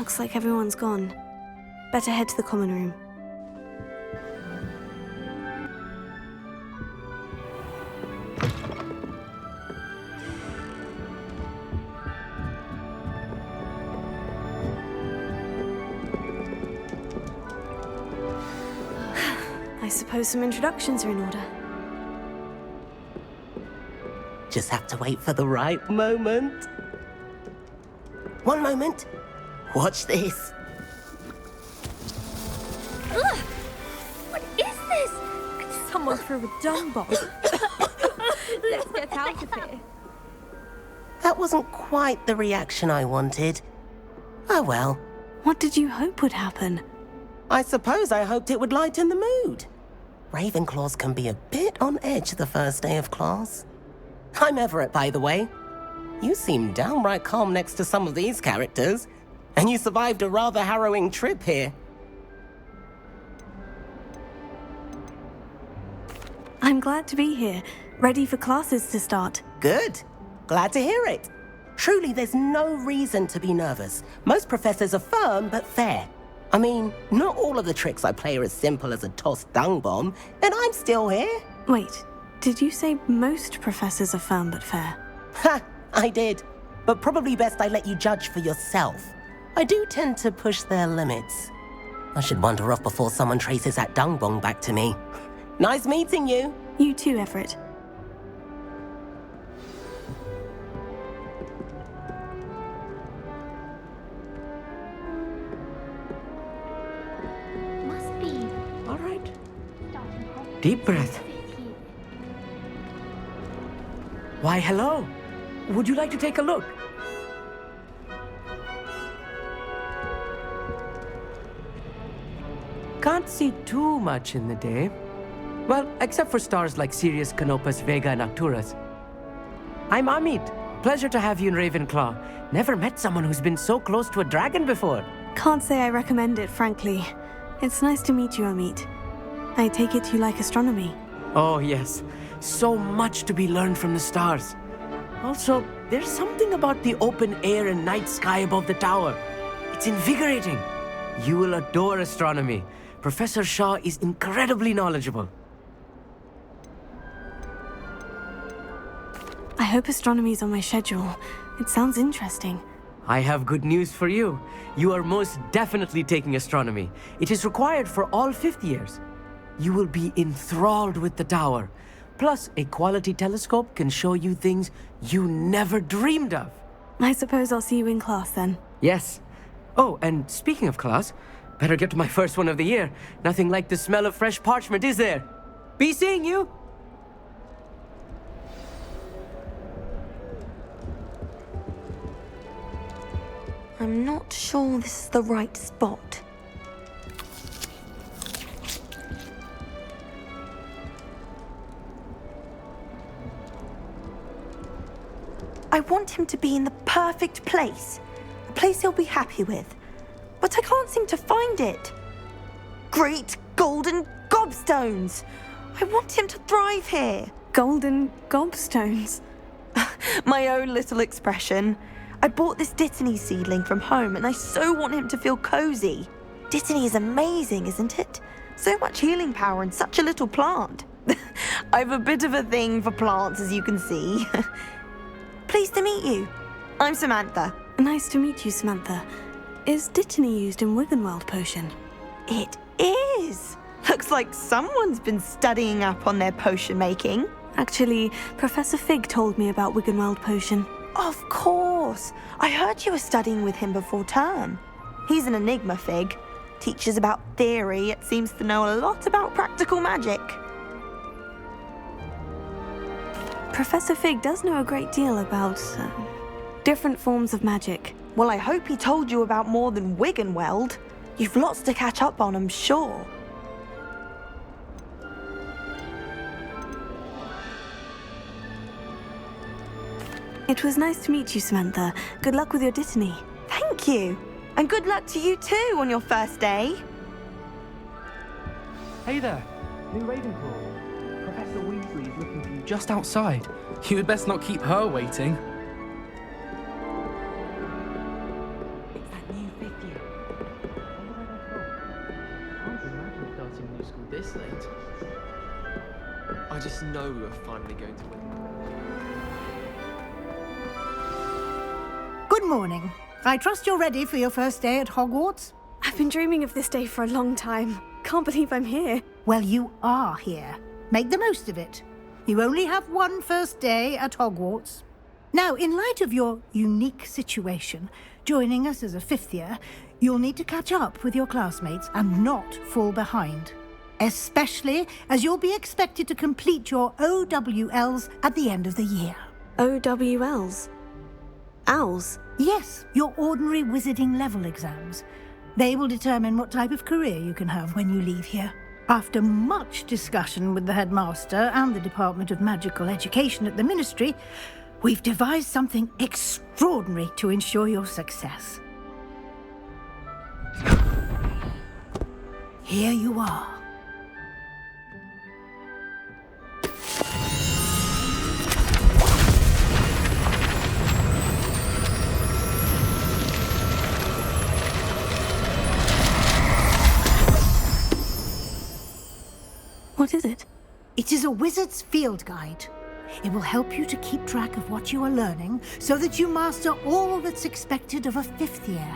Looks like everyone's gone. Better head to the common room. I suppose some introductions are in order. Just have to wait for the right moment. One moment. Watch this. Ugh! What is this? Someone threw a dung bomb. Let's get out of here. That wasn't quite the reaction I wanted. Oh well. What did you hope would happen? I suppose I hoped it would lighten the mood. Ravenclaws can be a bit on edge the first day of class. I'm Everett, by the way. You seem downright calm next to some of these characters, and you survived a rather harrowing trip here. I'm glad to be here, ready for classes to start. Good. Glad to hear it. Truly, there's no reason to be nervous. Most professors are firm but fair. I mean, not all of the tricks I play are as simple as a tossed dung bomb, and I'm still here. Wait, did you say most professors are firm but fair? Ha! I did. But probably best I let you judge for yourself. I do tend to push their limits. I should wander off before someone traces that dung bomb back to me. Nice meeting you. You too, Everett. Must be. All right. Deep breath. Why, hello. Would you like to take a look? Can't see too much in the day. Well, except for stars like Sirius, Canopus, Vega, and Arcturus. I'm Amit. Pleasure to have you in Ravenclaw. Never met someone who's been so close to a dragon before. Can't say I recommend it, frankly. It's nice to meet you, Amit. I take it you like astronomy. Oh, yes. So much to be learned from the stars. Also, there's something about the open air and night sky above the tower. It's invigorating. You will adore astronomy. Professor Shaw is incredibly knowledgeable. I hope astronomy's on my schedule. It sounds interesting. I have good news for you. You are most definitely taking astronomy. It is required for all 5th years. You will be enthralled with the tower. Plus, a quality telescope can show you things you never dreamed of. I suppose I'll see you in class then. Yes. Oh, and speaking of class, better get to my first one of the year. Nothing like the smell of fresh parchment, is there? Be seeing you! I'm not sure this is the right spot. I want him to be in the perfect place. A place he'll be happy with. But I can't seem to find it. Great golden gobstones! I want him to thrive here. Golden gobstones. My own little expression. I bought this Dittany seedling from home and I so want him to feel cozy. Dittany is amazing, isn't it? So much healing power in such a little plant. I have a bit of a thing for plants, as you can see. Pleased to meet you. I'm Samantha. Nice to meet you, Samantha. Is Dittany used in Wiggenweld potion? It is. Looks like someone's been studying up on their potion making. Actually, Professor Fig told me about Wiggenweld potion. Of course. I heard you were studying with him before term. He's an enigma, Fig. Teaches about theory, yet seems to know a lot about practical magic. Professor Fig does know a great deal about different forms of magic. Well, I hope he told you about more than Wiggenweld. You've lots to catch up on, I'm sure. It was nice to meet you, Samantha. Good luck with your Dittany. Thank you. And good luck to you too on your first day. Hey there, new Ravenclaw. Professor Weasley is looking for you just outside. You had best not keep her waiting. It's that new 5th year. definitely going to win. Good morning. I trust you're ready for your first day at Hogwarts? I've been dreaming of this day for a long time. Can't believe I'm here. Well, you are here. Make the most of it. You only have one first day at Hogwarts. Now, in light of your unique situation, joining us as a fifth year, you'll need to catch up with your classmates and not fall behind. Especially as you'll be expected to complete your OWLs at the end of the year. OWLs? Owls? Yes, your ordinary wizarding level exams. They will determine what type of career you can have when you leave here. After much discussion with the headmaster and the Department of Magical Education at the Ministry, we've devised something extraordinary to ensure your success. Here you are. What is it? It is a wizard's field guide. It will help you to keep track of what you are learning so that you master all that's expected of a fifth year.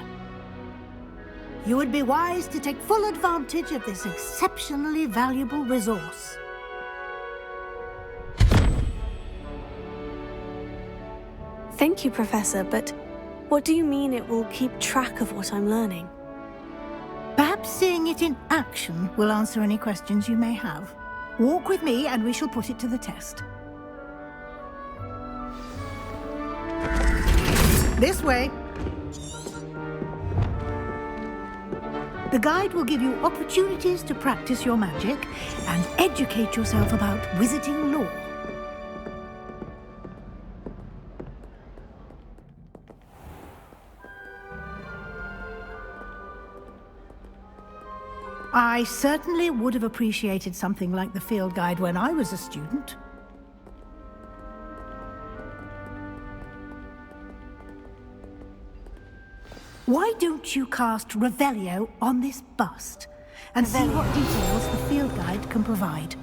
You would be wise to take full advantage of this exceptionally valuable resource. Thank you, Professor, but what do you mean it will keep track of what I'm learning? Perhaps seeing it in action will answer any questions you may have. Walk with me and we shall put it to the test. This way. The guide will give you opportunities to practice your magic and educate yourself about wizarding lore. I certainly would have appreciated something like the field guide when I was a student. Why don't you cast Revelio on this bust and see what details the field guide can provide?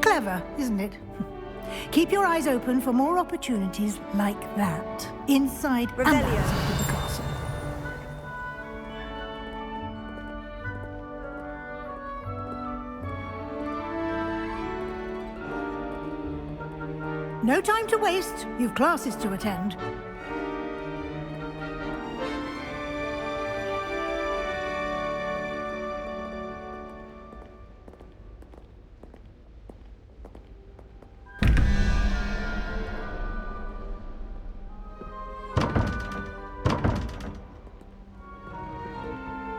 Clever, isn't it? Keep your eyes open for more opportunities like that, inside and outside of the castle. No time to waste. You've classes to attend.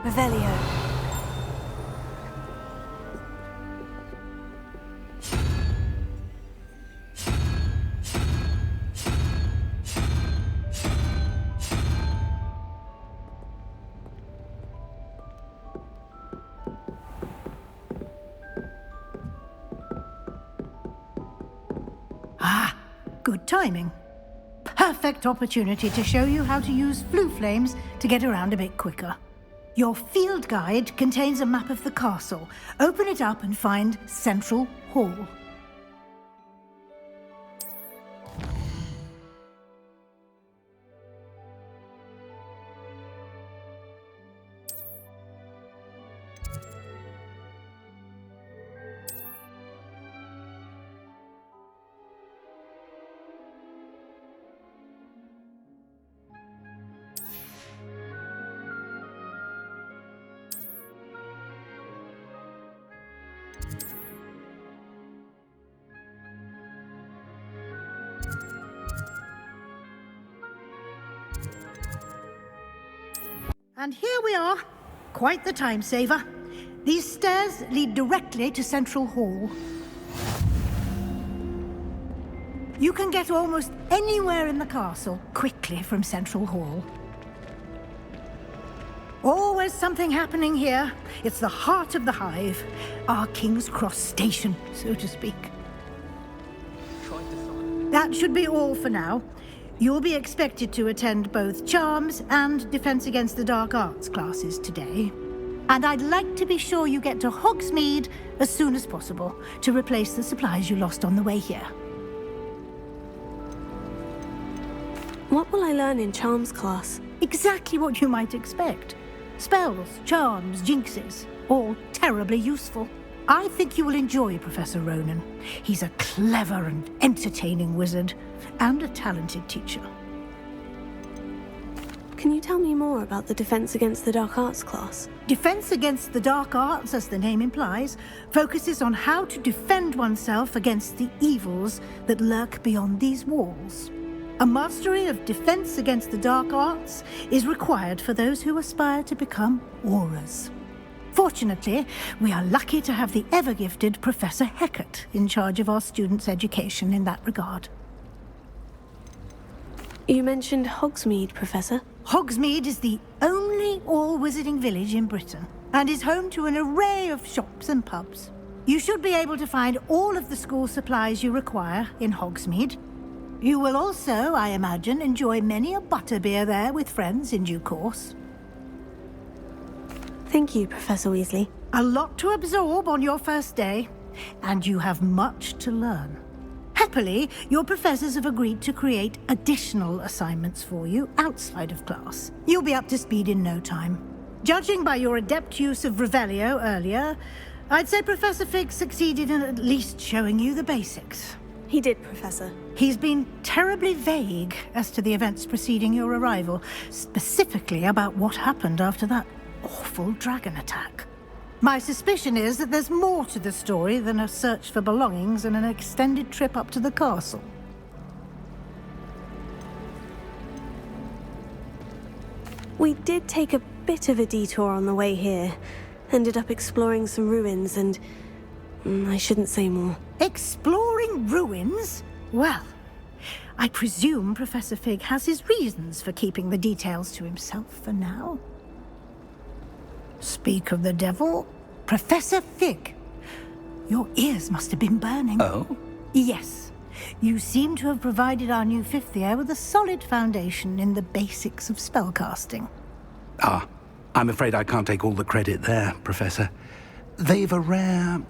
Revelio. Ah, good timing. Perfect opportunity to show you how to use flue flames to get around a bit quicker. Your field guide contains a map of the castle. Open it up and find Central Hall. And here we are. Quite the time saver. These stairs lead directly to Central Hall. You can get almost anywhere in the castle quickly from Central Hall. Always something happening here. It's the heart of the hive. Our King's Cross station, so to speak. That should be all for now. You'll be expected to attend both Charms and Defense Against the Dark Arts classes today. And I'd like to be sure you get to Hogsmeade as soon as possible to replace the supplies you lost on the way here. What will I learn in Charms class? Exactly what you might expect. Spells, charms, jinxes, all terribly useful. I think you will enjoy Professor Ronan. He's a clever and entertaining wizard, and a talented teacher. Can you tell me more about the Defense Against the Dark Arts class? Defense Against the Dark Arts, as the name implies, focuses on how to defend oneself against the evils that lurk beyond these walls. A mastery of Defense Against the Dark Arts is required for those who aspire to become auras. Fortunately, we are lucky to have the ever-gifted Professor Heckert in charge of our students' education in that regard. You mentioned Hogsmeade, Professor. Hogsmeade is the only all-wizarding village in Britain, and is home to an array of shops and pubs. You should be able to find all of the school supplies you require in Hogsmeade. You will also, I imagine, enjoy many a butterbeer there with friends in due course. Thank you, Professor Weasley. A lot to absorb on your first day, and you have much to learn. Happily, your professors have agreed to create additional assignments for you outside of class. You'll be up to speed in no time. Judging by your adept use of Revelio earlier, I'd say Professor Fig succeeded in at least showing you the basics. He did, Professor. He's been terribly vague as to the events preceding your arrival, specifically about what happened after that awful dragon attack. My suspicion is that there's more to the story than a search for belongings and an extended trip up to the castle. We did take a bit of a detour on the way here. Ended up exploring some ruins and... I shouldn't say more. Exploring ruins? Well, I presume Professor Fig has his reasons for keeping the details to himself for now. Speak of the devil, Professor Fig. Your ears must have been burning. Oh? Yes. You seem to have provided our new fifth year with a solid foundation in the basics of spellcasting. Ah, I'm afraid I can't take all the credit there, Professor. They've a rare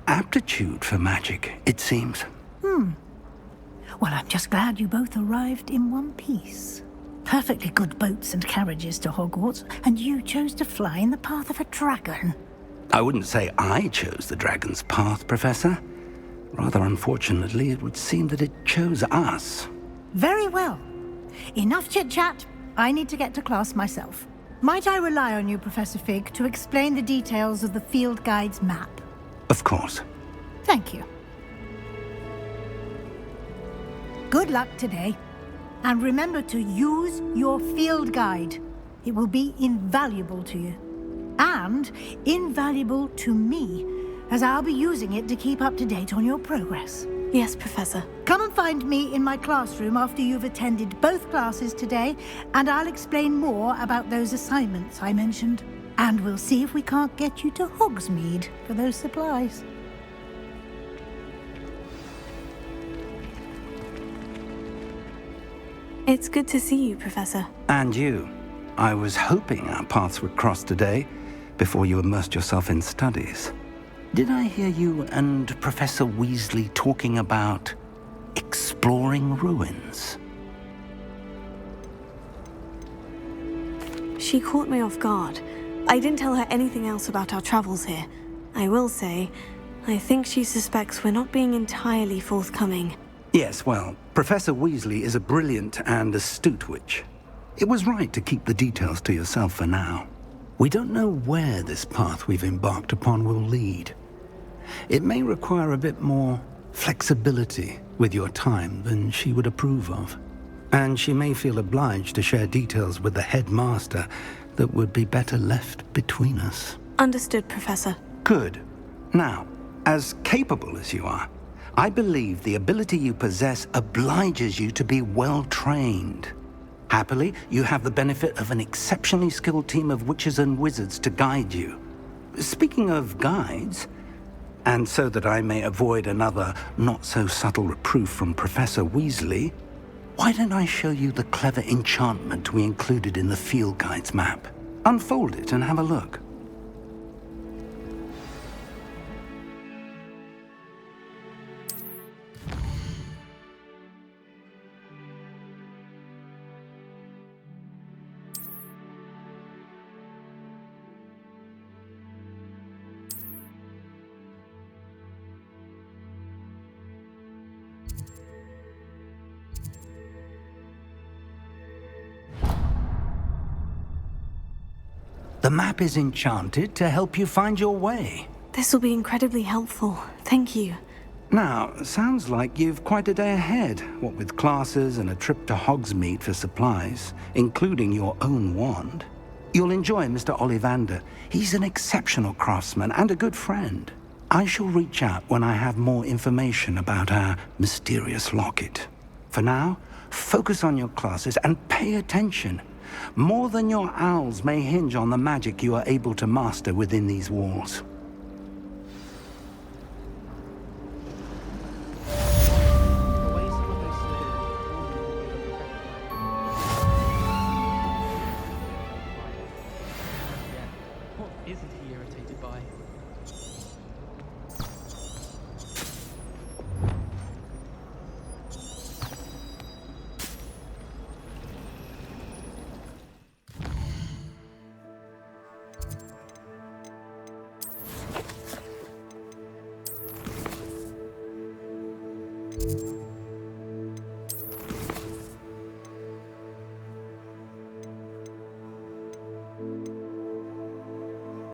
aptitude for magic, it seems. Well, I'm just glad you both arrived in one piece. Perfectly good boats and carriages to Hogwarts, and you chose to fly in the path of a dragon. I wouldn't say I chose the dragon's path, Professor. Rather unfortunately, it would seem that it chose us. Very well. Enough chit-chat. I need to get to class myself. Might I rely on you, Professor Fig, to explain the details of the field guide's map? Of course. Thank you. Good luck today. And remember to use your field guide. It will be invaluable to you. And invaluable to me, as I'll be using it to keep up to date on your progress. Yes, Professor. Come and find me in my classroom after you've attended both classes today, and I'll explain more about those assignments I mentioned. And we'll see if we can't get you to Hogsmeade for those supplies. It's good to see you, Professor. And you. I was hoping our paths would cross today, before you immersed yourself in studies. Did I hear you and Professor Weasley talking about exploring ruins? She caught me off guard. I didn't tell her anything else about our travels here. I will say, I think she suspects we're not being entirely forthcoming. Yes, well, Professor Weasley is a brilliant and astute witch. It was right to keep the details to yourself for now. We don't know where this path we've embarked upon will lead. It may require a bit more flexibility with your time than she would approve of. And she may feel obliged to share details with the headmaster that would be better left between us. Understood, Professor. Good. Now, as capable as you are, I believe the ability you possess obliges you to be well trained. Happily, you have the benefit of an exceptionally skilled team of witches and wizards to guide you. Speaking of guides, and so that I may avoid another not-so-subtle reproof from Professor Weasley, why don't I show you the clever enchantment we included in the field guide's map? Unfold it and have a look. The map is enchanted to help you find your way. This will be incredibly helpful. Thank you. Now, sounds like you've quite a day ahead, what with classes and a trip to Hogsmeade for supplies, including your own wand. You'll enjoy Mr. Ollivander. He's an exceptional craftsman and a good friend. I shall reach out when I have more information about our mysterious locket. For now, focus on your classes and pay attention. More than your owls may hinge on the magic you are able to master within these walls. What isn't he irritated by? you